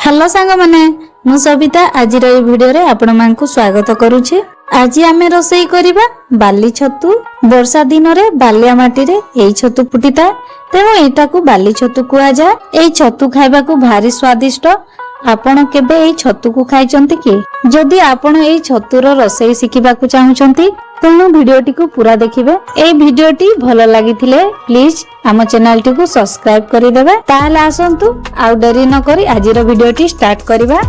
Hello सांग माने मु सबिता आज वीडियो रे आपण मान को स्वागत करूछी। आज आमे रोसई करिबा बाली छतु। वर्षा दिन रे बालिया माटी रे एई छतु फुटिता तेणु एटा को बाली छतु कुआ जाय। एई छतु खाइबा को भारी स्वादिष्ट। आपण केबे एई छतु को खाइचंती कि? जदि आपण एई छतुर रोसई सिखिबा को चाहुचंती तेणु वीडियोटी को पूरा देखिबे। एई वीडियोटी भलो लागिथिले प्लीज आम चैनल टी को सब्सक्राइब करि देबे। ताहले आसंतु आउ देरी न करी आजिर वीडियोटी स्टार्ट करिबा।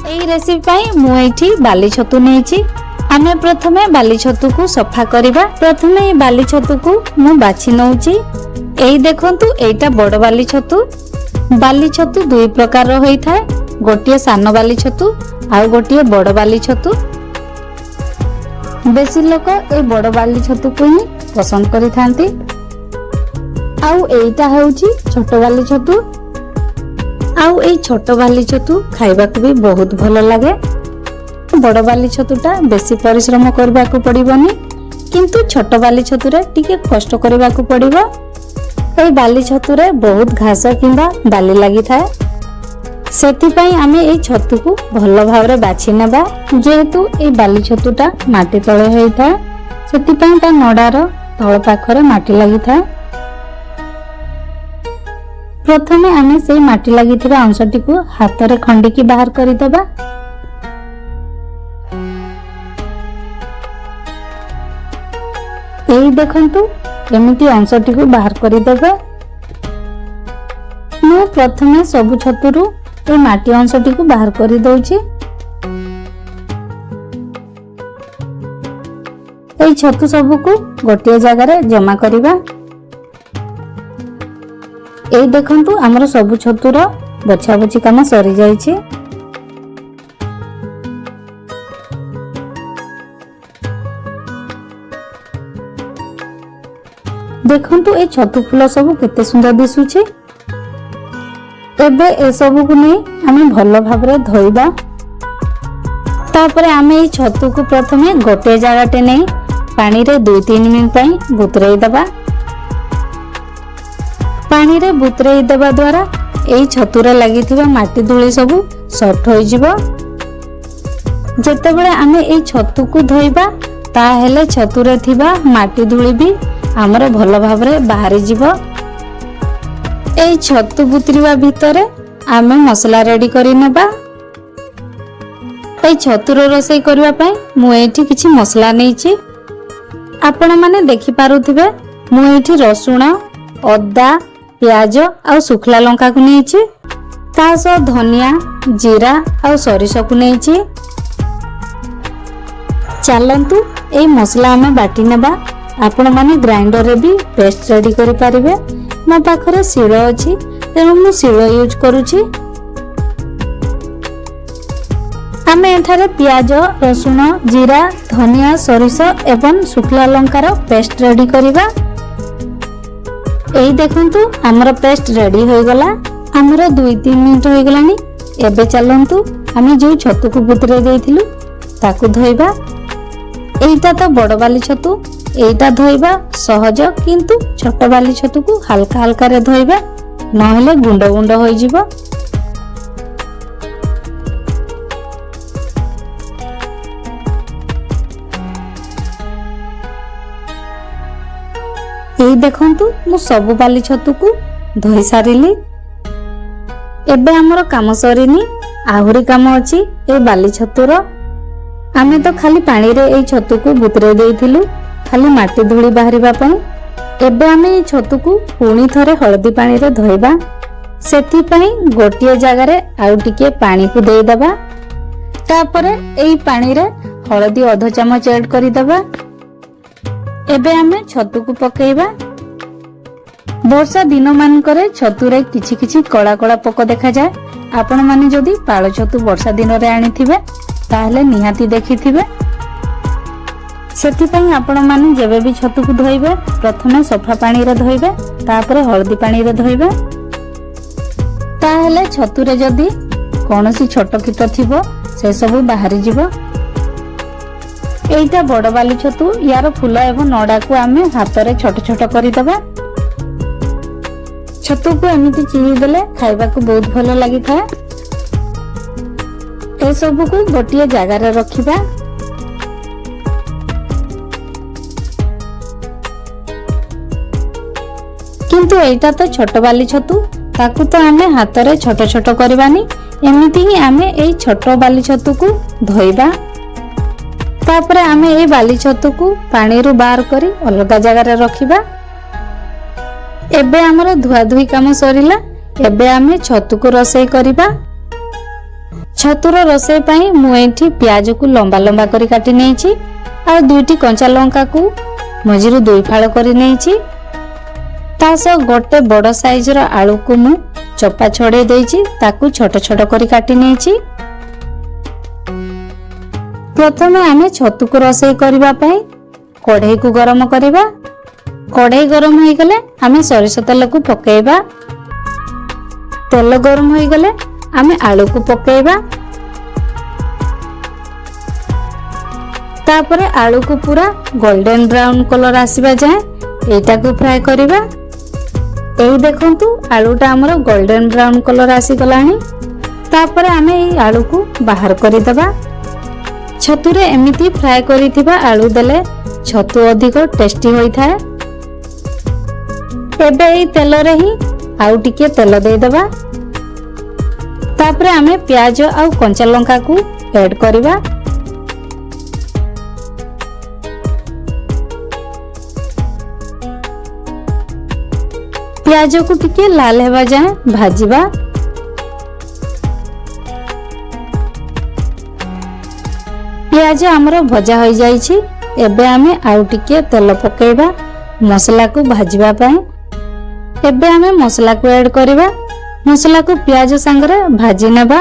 एई रेसिपी पई मु एठी बाली छतु नेछि। आमे प्रथमे बाली छतु को सफा करिबा। प्रथमे बाली छतु को मु बाछि नउछि। एई देखंतु एटा बड़ बाली छतु। बाली छतु दुई प्रकार रो होई थाए, गोटिए सान बाली छतु आ गोटिए बड़ बाली छतु। बेसी लोक ए बड़ बाली छतु को ही पसंद करि थांती। आउ एटा होउची छोट बाली छतु। आउ एई छोट बाली छतु खाइबा को भी बहुत भलो लागे। बड़ बाली छतुटा बेसी परिश्रम करबा को पड़िबनी, किंतु छोट बाली छतुरे टिके कष्ट करबा को पड़िबो। एई बाली छतुरे बहुत घास किंबा बाली लागि थाए, सेति पई आमे एई छतु को भलो भावरे बाछि नेबा। जेहेतु एई बाली छतुटा माटी तळे होई थाए सेति पई ता नडार तळ पाखरे माटी लागि थाए। प्रथमे आमे सेई माटी लागिथिबा अंशटी को हातरे खंडिकी बाहर करि देबा। एई देखंतु केमिति अंशटी को बाहर करि देबा। मु प्रथमे सबु छतुरु ए माटी अंशटी को बाहर करि दउछि। एई छतु सबु को गोटिए जगह रे जमा करिबा। एई देखंतु हमर सबु छतुर बछा बछि काम सरी जाइछि। देखंतु ए छतु फूल सब केते सुंदर दिसुछि। एबे ए सब को नै आमे भलो भाबरे धोइबा। तापरे आमे ए छतु को प्रथमे गोटे जगहटे नै पानी रे 2-3 मिनिट पई बुतरेई दबा। पानी रे बुतरेई दबा द्वारा एई छतुरे लागिथिबा माटी धूଳି सब सॉफ्ट होई जिवो। जेतेबेले आमे एई छतु को धोइबा ता हेले छतुरे थिबा माटी धूଳି भी हमर भलो भाबरे बाहरी जिवो। एई छतु बुतरीवा भितरे आमे मसला रेडी करि नेबा। एई छतुर रोसई करबा पई मु एठी किछि मसला नेछि। आपण माने देखि पारुथिबे मु एठी रसुण, अदा, प्याज आ सुखला लंका को नेछि। ता सो धनिया, जीरा आ सरिसो को नेछि। चलंतु एई मसला आमे बाटी नेबा। आपण माने ग्राइंडर रे भी पेस्ट रेडी करि पारिबे। मो पाखरे शिलो अछि तेणु मु शिलो यूज करूछि। आमे एठारे प्याज, रसुण, जीरा, धनिया, सरिसो एवं सुखला लंकार पेस्ट रेडी करिबा। एई देखंतु हमर पेस्ट रेडी होई गला। हमर 2-3 मिनिट होई गलानी। एबे चलंतु आमे जो छतु को बुतरे देइथिलु ताकू धोइबा। एइटा तो बड़ बाली छतु, एइटा धोइबा सहज, किंतु छोट बाली छतु को हल्का हल्का रे धोइबा नहेले गुंड गुंड होई जिवो। एई देखंतु मु सब बाली छतु को धोई सारिली। एबे हमर काम सरीनी, आहुरी काम अछि ए बाली छतुर। आमे तो खाली पानी रे एई छतु को बुतरे देइथिलु खाली माटी धूଳି बाहरिबा पई। एबे आमे एई छतु को पुणी थरे हळदी पानी रे धोइबा। सेथि पई गोटिए जगह रे आउ टिके पानी को देई दबा। तापरे एई पानी रे हळदी आधा चमच ऐड करि दबा। एबे आमे छतु को पकेइबा। वर्षा दिन मान करे छतु रे किछि किछि कळा कळा पोक देखा जाय। आपण माने जदी पाळ छतु वर्षा दिन रे आनिथिबे ताहले निहाती देखिथिबे। सेथि पई आपण माने जेबे भी छतु को धोइबे प्रथमे सफा पानी रे धोइबे, तापरे हळदी पानी रे धोइबे। ताहले छतु रे जदी कोनोसी छोट कीट थिबो से सब बाहरी जिवो। एइटा बड़ बाली छतु, यार फूल एवं नडा को आमे हाथ रे छोट छोट करि दबा। ଛତୁକୁ ଏମିତି ଚିରି ଦେଲେ ଖାଇବାକୁ ବହୁତ ଭଲ ଲାଗିଥାଏ। ଏସବୁକୁ ଗୋଟିଏ ଜାଗାରେ ରଖିବା। କିନ୍ତୁ ଏଇଟା ତ ଛୋଟ ବାଲି ଛତୁ, ତାକୁ ତ ଆମେ ହାତରେ ଛୋଟ ଛୋଟ କରିବାନି। ଏମିତି ହିଁ ଆମେ ଏଇ ଛୋଟ ବାଲି ଛତୁକୁ ଧୋଇବା। ତାପରେ ଆମେ ଏଇ ବାଲି ଛତୁକୁ ପାଣିରୁ ବାହାର କରି ଅଲଗା ଜାଗାରେ ରଖିବା। ଏବେ ଆମର ଧୁଆଧୁଇ କାମ ସରିଲା। ଏବେ ଆମେ ଛତୁକୁ ରୋଷେଇ କରିବା। ଛତୁର ରୋଷେଇ ପାଇଁ ମୁଁ ଏଇଠି ପିଆଜକୁ ଲମ୍ବା ଲମ୍ବା କରି କାଟି ନେଇଛି। ଆଉ 2ଟି କଞ୍ଚା ଲଙ୍କାକୁ ମଝିରୁ 2 ଫାଳ କରି ନେଇଛି। ତା ସହ ଗୋଟେ ବଡ଼ ସାଇଜର ଆଳୁକୁ ମୁଁ ଚୋପା ଛଡେଇ ଦେଇଛି, ତାକୁ ଛୋଟ ଛୋଟ କରି କାଟି ନେଇଛି। ପ୍ରଥମେ ଆମେ ଛତୁକୁ ରୋଷେଇ କରିବା ପାଇଁ କଢ଼େଇକୁ ଗରମ କରିବା। କଢ଼େଇ ଗରମ ହୋଇଗଲେ ଆମେ ସୋରିଷ ତେଲକୁ ପକେଇବା। ତେଲ ଗରମ ହୋଇଗଲେ ଆମେ ଆଳୁକୁ ପକେଇବା। ତାପରେ ଆଳୁକୁ ପୁରା ଗୋଲ୍ଡେନ ବ୍ରାଉନ କଲର ଆସିବା ଯାଏ ଏଇଟାକୁ ଫ୍ରାଏ କରିବା। ଏଇ ଦେଖନ୍ତୁ ଆଳୁଟା ଆମର ଗୋଲ୍ଡେନ ବ୍ରାଉନ କଲର ଆସିଗଲାଣି। ତାପରେ ଆମେ ଏଇ ଆଳୁକୁ ବାହାର କରିଦେବା। ଛତୁରେ ଏମିତି ଫ୍ରାଏ କରିଥିବା ଆଳୁ ଦେଲେ ଛତୁ ଅଧିକ ଟେଷ୍ଟି ହୋଇଥାଏ। ଏବେ ଏଇ ତେଲରେ ହିଁ ଆଉ ଟିକେ ତେଲ ଦେଇଦେବା। ତାପରେ ଆମେ ପିଆଜ ଆଉ କଞ୍ଚା ଲଙ୍କାକୁ ଆଡ୍ କରିବା। ପିଆଜକୁ ଟିକେ ଲାଲ ହେବା ଯାଏ ଭାଜିବା। ପିଆଜ ଆମର ଭଜା ହୋଇଯାଇଛି। ଏବେ ଆମେ ଆଉ ଟିକେ ତେଲ ପକେଇବା ମସଲାକୁ ଭାଜିବା ପାଇଁ। ଏବେ ଆମେ ମସଲାକୁ ଆଡ୍ କରିବା। ମସଲାକୁ ପିଆଜ ସାଙ୍ଗରେ ଭାଜି ନେବା।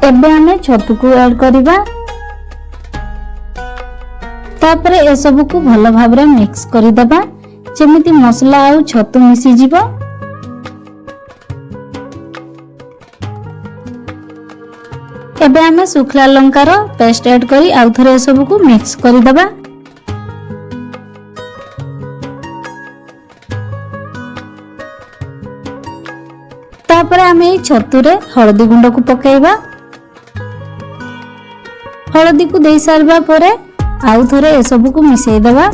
ଏବେ ଆମେ ଛତୁକୁ ଆଡ୍ କରିବା। ତାପରେ ଏସବୁକୁ ଭଲ ଭାବରେ ମିକ୍ସ କରିଦେବା, ଯେମିତି ମସଲା ଆଉ ଛତୁ ମିଶିଯିବ। ଏବେ ଆମେ ଶୁଖିଲା ଲଙ୍କାର ପେଷ୍ଟ ଆଡ୍ କରି ଆଉ ଥରେ ଏସବୁକୁ ମିକ୍ସ କରିଦେବା। ତାପରେ ଆମେ ଏଇ ଛତୁରେ ହଳଦୀ ଗୁଣ୍ଡକୁ ପକେଇବା। ହଳଦୀକୁ ଦେଇ ସାରିବା ପରେ ଆଉ ଥରେ ଏସବୁକୁ ମିଶେଇ ଦେବା।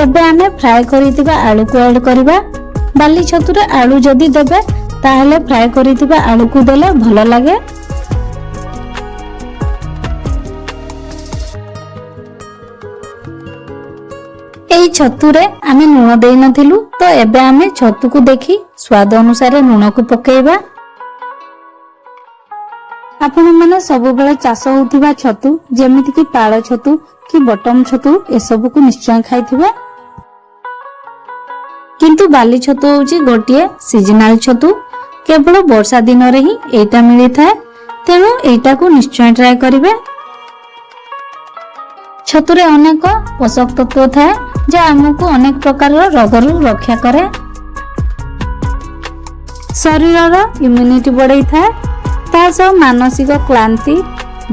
ଏବେ ଆମେ ଫ୍ରାଏ କରିଥିବା ଆଳୁକୁ ଆଡ୍ କରିବା। ବାଲି ଛତୁରେ ଆଳୁ ଯଦି ଦେବେ ତାହେଲେ ଫ୍ରାଏ କରିଥିବା ଆଳୁକୁ ଦେଲେ ଭଲ ଲାଗେ। ଏଇ ଛତୁରେ ଆମେ ଲୁଣ ଦେଇନଥିଲୁ, ତ ଏବେ ଆମେ ଛତୁକୁ ଦେଖି ସ୍ୱାଦ ଅନୁସାରେ ଲୁଣକୁ ପକେଇବା। ଆପଣମାନେ ସବୁବେଳେ ଚାଷ ହେଉଥିବା ଛତୁ ଯେମିତିକି ପାଳ ଛତୁ କି ବଟମ ଛତୁ ଏସବୁକୁ ନିଶ୍ଚୟ ଖାଇଥିବେ। କିନ୍ତୁ ବାଲି ଛତୁ ହଉଛି ଗୋଟିଏ ସିଜନାଲ ଛତୁ। କେବଳ ବର୍ଷା ଦିନରେ ହିଁ ଏଇଟା ମିଳିଥାଏ। ତେଣୁ ଏଇଟାକୁ ନିଶ୍ଚୟ ଟ୍ରାଏ କରିବେ। ଛତୁରେ ଅନେକ ପୋଷକ ତତ୍ତ୍ୱ ଥାଏ ଯାହା ଆମକୁ ଅନେକ ପ୍ରକାରର ରୋଗରୁ ରକ୍ଷା କରେ। ଶରୀରର ଇମ୍ୟୁନିଟି ବଢାଇଥାଏ। ତା ସହ ମାନସିକ କ୍ଳାନ୍ତି,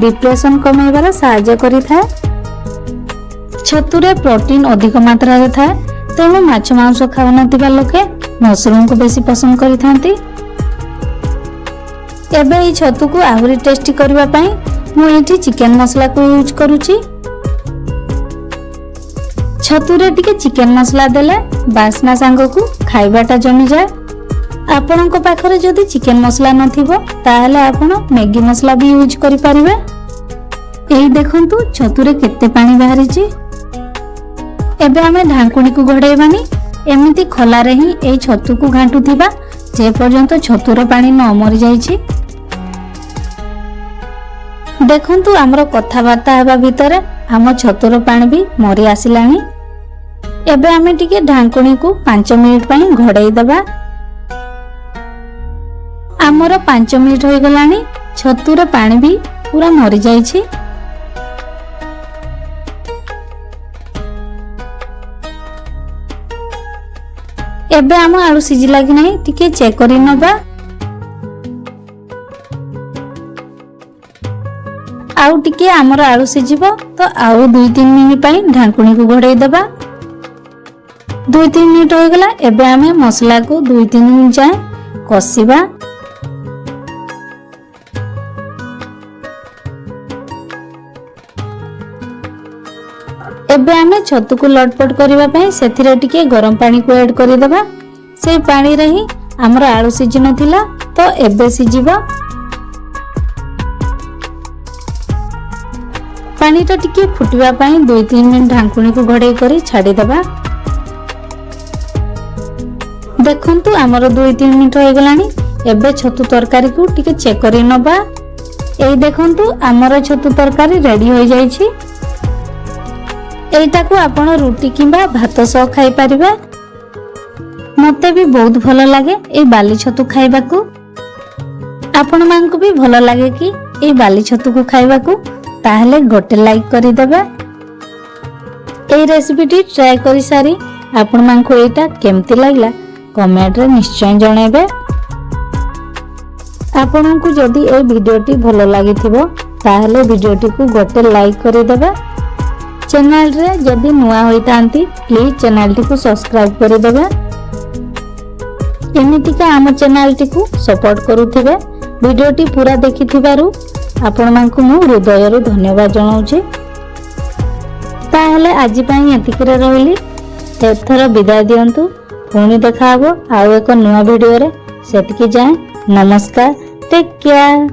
ଡିପ୍ରେସନ କମାଇବାରେ ସାହାଯ୍ୟ କରିଥାଏ। ଛତୁରେ ପ୍ରୋଟିନ ଅଧିକ ମାତ୍ରାରେ ଥାଏ। ତେଣୁ ମାଛ ମାଂସ ଖାଉନଥିବା ଲୋକେ ମସରୁମକୁ ବେଶୀ ପସନ୍ଦ କରିଥାନ୍ତି। ଏବେ ଏଇ ଛତୁକୁ ଆହୁରି ଟେଷ୍ଟି କରିବା ପାଇଁ ମୁଁ ଏଇଠି ଚିକେନ ମସଲାକୁ ୟୁଜ କରୁଛି। ଛତୁରେ ଟିକେ ଚିକେନ ମସଲା ଦେଲେ ବାସ୍ନା ସାଙ୍ଗକୁ ଖାଇବାଟା ଜମିଯାଏ। ଆପଣଙ୍କ ପାଖରେ ଯଦି ଚିକେନ ମସଲା ନଥିବ ତାହେଲେ ଆପଣ ମ୍ୟାଗି ମସଲା ବି ୟୁଜ କରିପାରିବେ। ଏଇ ଦେଖନ୍ତୁ ଛତୁରେ କେତେ ପାଣି ବାହାରିଛି। ଏବେ ଆମେ ଢାଙ୍କୁଣୀକୁ ଘୋଡେଇବାନି, ଏମିତି ଖୋଲାରେ ହିଁ ଏଇ ଛତୁକୁ ଘାଣ୍ଟୁଥିବା ଯେ ପର୍ଯ୍ୟନ୍ତ ଛତୁର ପାଣି ନ ମରିଯାଇଛି। ଦେଖନ୍ତୁ ଆମର କଥାବାର୍ତ୍ତା ହେବା ଭିତରେ ଆମ ଛତୁର ପାଣି ବି ମରି ଆସିଲାଣି। ଏବେ ଆମେ ଟିକେ ଢାଙ୍କୁଣୀକୁ 5 ମିନିଟ ପାଇଁ ଘୋଡେଇ ଦେବା। ଆମର 5 ମିନିଟ ହୋଇଗଲାଣି। ଛତୁର ପାଣି ବି ପୁରା ମରିଯାଇଛି। एबे आम आलू सिझिला कि नहीं टिके चेक करि नबा। आउ टिके आमर आलू सिझिबो तो आउ 2-3 मिनिट पई ढांकुणी को घोड़ाई देबा। 2-3 मिनिट हो गला। एबे आमे मसला को 2-3 मिनिट जाए कसिबा। एबे आमे छतु को लटपट करबा पई सेथिरे टिके गरम पानी को ऐड करि देबा। से पानी रे ही हमर आलू सिझि नथिला तो एबे सिझिबो। पानी टा टिके फुटिबा पई 2-3 मिनिट ढांकुणी को घोड़ाई करी छाडी देबा। देखंतु हमर 2-3 मिनिट हो गलानी। एबे छतु तरकारी को टिके चेक करि नबा। एई देखंतु हमर छतु तरकारी रेडी हो जाई छी। एटा को आपण रोटी किंबा भात सह खाई परिबा। मते भी बहुत भलो लागे ए बाली छतु खाइबा को। आपण मानकु भी भलो लागे कि ए बाली छतु को खाइबा को ताहले गोटे लाइक करि देबा। ए रेसिपी टी ट्राई करि सारी आपण मानकु एटा केमति लागला कमेंट रे निश्चय जणाइबे। आपनकु जदी ए वीडियोटी भलो लागिथिबो ताहले वीडियोटी को गोटे लाइक करि देबा। चैनल रे जदी नुआ होइतांती प्लीज चैनल टी को सब्सक्राइब करि देबा। एमितिका आम चैनल टी को सपोर्ट करूथिबे। वीडियोटी पूरा देखिथिबारु आपण मानकु मु हृदयरु धन्यवाद जणाउछि। ताहले आजि पई एतिकरे रहली। एथर विदाय दियंतु। पुणी देखा हबो आउ एक नुआ वीडियो रे। सेतिकी जाए नमस्कार। Take care.